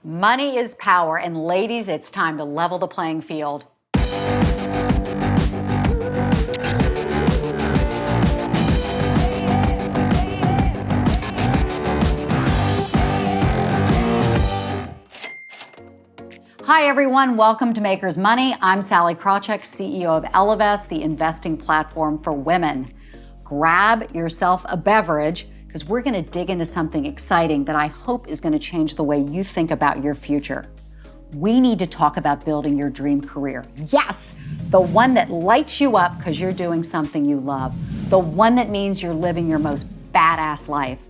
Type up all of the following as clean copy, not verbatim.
Money is power, and ladies, it's time to level the playing field. Hi everyone, welcome to Makers Money. I'm Sallie Krawcheck, CEO of Ellevest, the investing platform for women. Grab yourself a beverage, because we're gonna dig into something exciting that I hope is gonna change the way you think about your future. We need to talk about building your dream career. Yes, the one that lights you up because you're doing something you love. The one that means you're living your most badass life.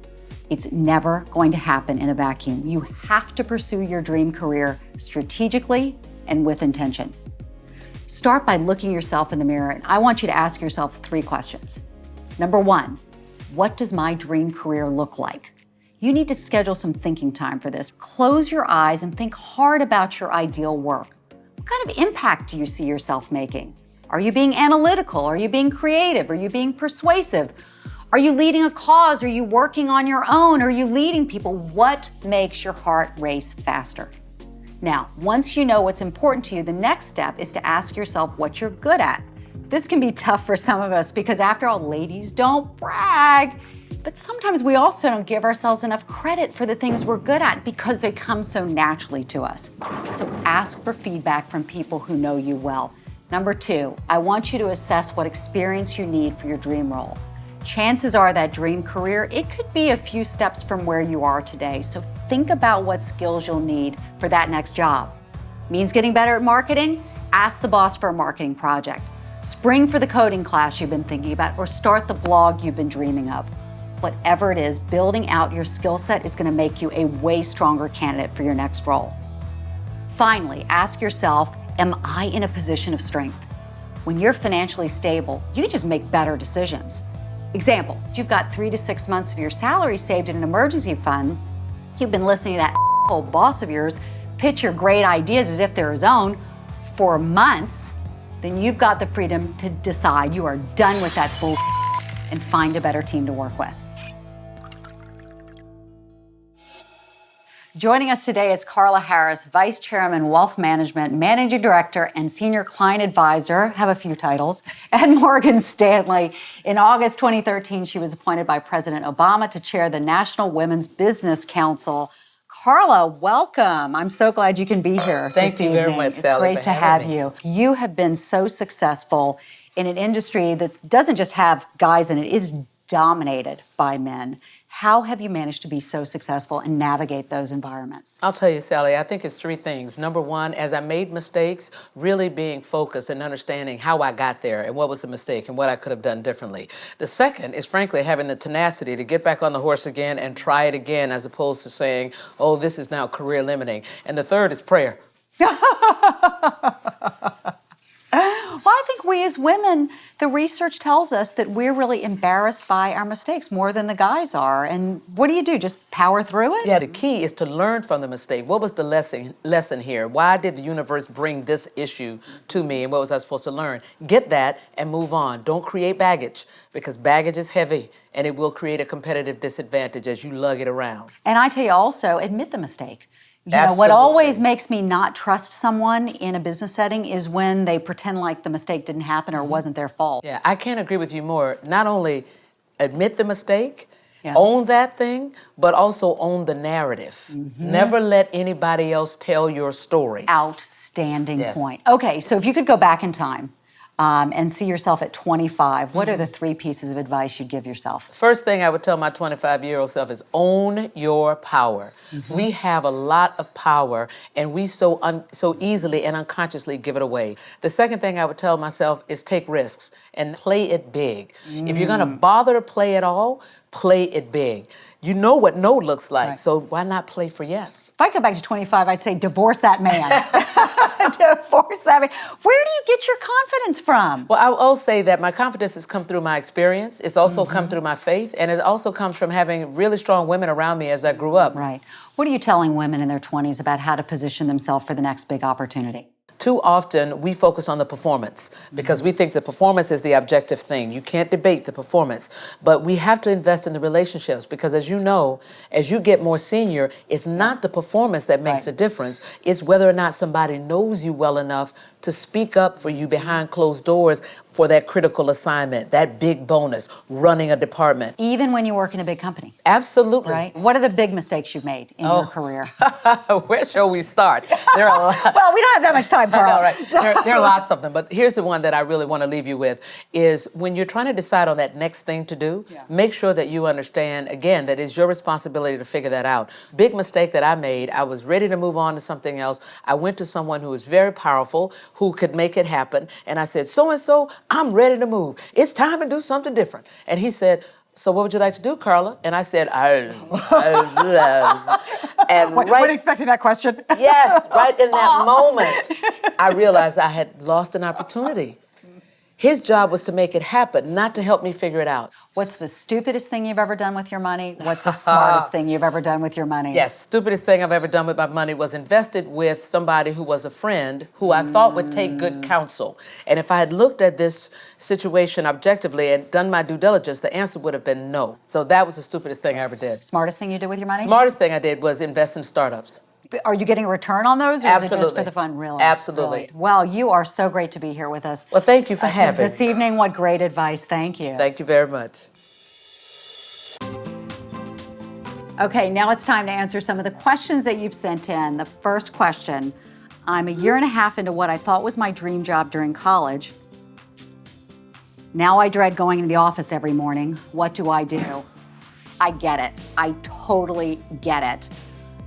It's never going to happen in a vacuum. You have to pursue your dream career strategically and with intention. Start by looking yourself in the mirror, and I want you to ask yourself 3 questions. Number 1, what does my dream career look like? You need to schedule some thinking time for this. Close your eyes and think hard about your ideal work. What kind of impact do you see yourself making? Are you being analytical? Are you being creative? Are you being persuasive? Are you leading a cause? Are you working on your own? Are you leading people? What makes your heart race faster? Now, once you know what's important to you, the next step is to ask yourself what you're good at. This can be tough for some of us because, after all, ladies don't brag. But sometimes we also don't give ourselves enough credit for the things we're good at because they come so naturally to us. So ask for feedback from people who know you well. Number 2, I want you to assess what experience you need for your dream role. Chances are that dream career, it could be a few steps from where you are today. So think about what skills you'll need for that next job. Means getting better at marketing? Ask the boss for a marketing project. Spring for the coding class you've been thinking about, or start the blog you've been dreaming of. Whatever it is, building out your skill set is going to make you a way stronger candidate for your next role. Finally, ask yourself, am I in a position of strength? When you're financially stable, you can just make better decisions. Example, you've got 3 to 6 months of your salary saved in an emergency fund. You've been listening to that old boss of yours pitch your great ideas as if they're his own for months. Then you've got the freedom to decide you are done with that bull and find a better team to work with. Joining us today is Carla Harris, Vice Chairman, Wealth Management, Managing Director, and Senior Client Advisor, have a few titles, at Morgan Stanley. In August 2013, she was appointed by President Obama to chair the National Women's Business Council. Carla, welcome. I'm so glad you can be here Thank you very much, Sallie. It's great to have you. You have been so successful in an industry that doesn't just have guys in it, it's dominated by men. How have you managed to be so successful and navigate those environments? I'll tell you, Sallie, I think it's 3 things. Number 1, as I made mistakes, really being focused and understanding how I got there and what was the mistake and what I could have done differently. The second is, frankly, having the tenacity to get back on the horse again and try it again, as opposed to saying, oh, this is now career limiting. And the third is prayer. Well, I think we as women, the research tells us that we're really embarrassed by our mistakes more than the guys are. And what do? Just power through it? Yeah, the key is to learn from the mistake. What was the lesson here? Why did the universe bring this issue to me, and what was I supposed to learn? Get that and move on. Don't create baggage, because baggage is heavy and it will create a competitive disadvantage as you lug it around. And I tell you also, admit the mistake. You know, what always makes me not trust someone in a business setting is when they pretend like the mistake didn't happen or wasn't their fault. Yeah, I can't agree with you more. Not only admit the mistake, own that thing, but also own the narrative. Never let anybody else tell your story. Outstanding point. Okay, so if you could go back in time and see yourself at 25, what are the 3 pieces of advice you'd give yourself? First thing I would tell my 25-year-old self is own your power. We have a lot of power, and we so easily and unconsciously give it away. The second thing I would tell myself is take risks and play it big. If you're going to bother to play at all, play it big. You know what no looks like, so why not play for yes? If I go back to 25, I'd say divorce that man. Divorce that man. Where do you get your confidence from? Well, I'll say that my confidence has come through my experience. It's also come through my faith, and it also comes from having really strong women around me as I grew up. Right. What are you telling women in their 20s about how to position themselves for the next big opportunity? Too often we focus on the performance because we think the performance is the objective thing. You can't debate the performance, but we have to invest in the relationships because, as you know, as you get more senior, it's not the performance that makes the difference. It's whether or not somebody knows you well enough to speak up for you behind closed doors for that critical assignment, that big bonus, running a department. Even when you work in a big company. Absolutely. Right? What are the big mistakes you've made in your career? Where shall we start? There are a lot. Well, we don't have that much time, Carl. No, right. There are lots of them, but here's the one that I really want to leave you with is when you're trying to decide on that next thing to do, make sure that you understand, again, that it's your responsibility to figure that out. Big mistake that I made, I was ready to move on to something else. I went to someone who was very powerful, who could make it happen, and I said, so-and-so, I'm ready to move. It's time to do something different. And he said, so what would you like to do, Carla? And I said, and Weren't expecting that question. Yes, right in that moment, I realized I had lost an opportunity. His job was to make it happen, not to help me figure it out. What's the stupidest thing you've ever done with your money? What's the smartest thing you've ever done with your money? Yes, stupidest thing I've ever done with my money was invested with somebody who was a friend who I thought would take good counsel. And if I had looked at this situation objectively and done my due diligence, the answer would have been no. So that was the stupidest thing I ever did. Smartest thing you did with your money? Smartest thing I did was invest in startups. Are you getting a return on those, or Absolutely. is it just for the fun? Really? Absolutely. Really? Well, you are so great to be here with us. Well, thank you for having me. This evening, what great advice. Thank you. Thank you very much. Okay, now it's time to answer some of the questions that you've sent in. The first question, I'm a year and a half into what I thought was my dream job during college. Now I dread going into the office every morning. What do I do? I get it. I totally get it.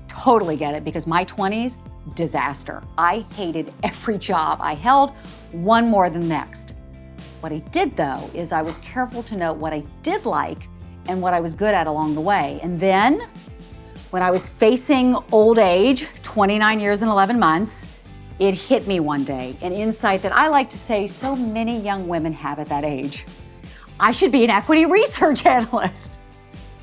Totally get it, because my 20s, disaster. I hated every job I held, one more than the next. What I did, though, is I was careful to note what I did like and what I was good at along the way. And then, when I was facing old age, 29 years and 11 months, it hit me one day, an insight that I like to say so many young women have at that age. I should be an equity research analyst.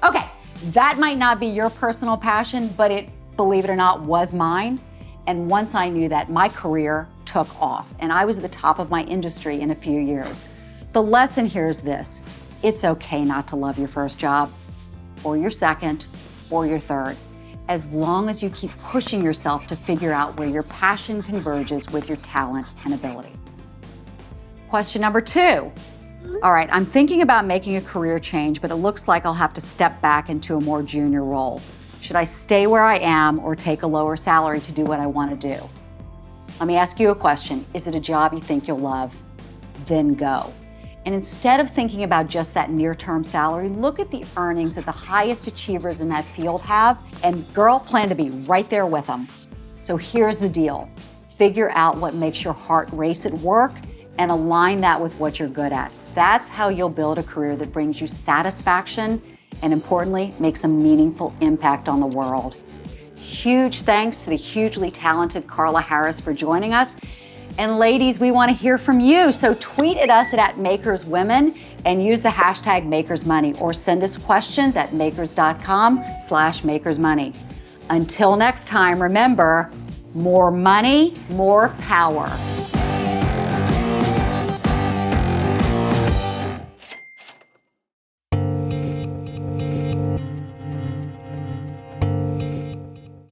Okay, that might not be your personal passion, but it, believe it or not, was mine. And once I knew that, my career took off, and I was at the top of my industry in a few years. The lesson here is this: it's okay not to love your first job, or your second, or your third, as long as you keep pushing yourself to figure out where your passion converges with your talent and ability. Question number 2. All right, I'm thinking about making a career change, but it looks like I'll have to step back into a more junior role. Should I stay where I am or take a lower salary to do what I want to do? Let me ask you a question. Is it a job you think you'll love? Then go. And instead of thinking about just that near-term salary, look at the earnings that the highest achievers in that field have, and girl, plan to be right there with them. So here's the deal. Figure out what makes your heart race at work and align that with what you're good at. That's how you'll build a career that brings you satisfaction and, importantly, makes a meaningful impact on the world. Huge thanks to the hugely talented Carla Harris for joining us. And ladies, we want to hear from you. So tweet at us at MakersWomen and use the hashtag MakersMoney, or send us questions at makers.com/makersmoney. Until next time, remember, more money, more power.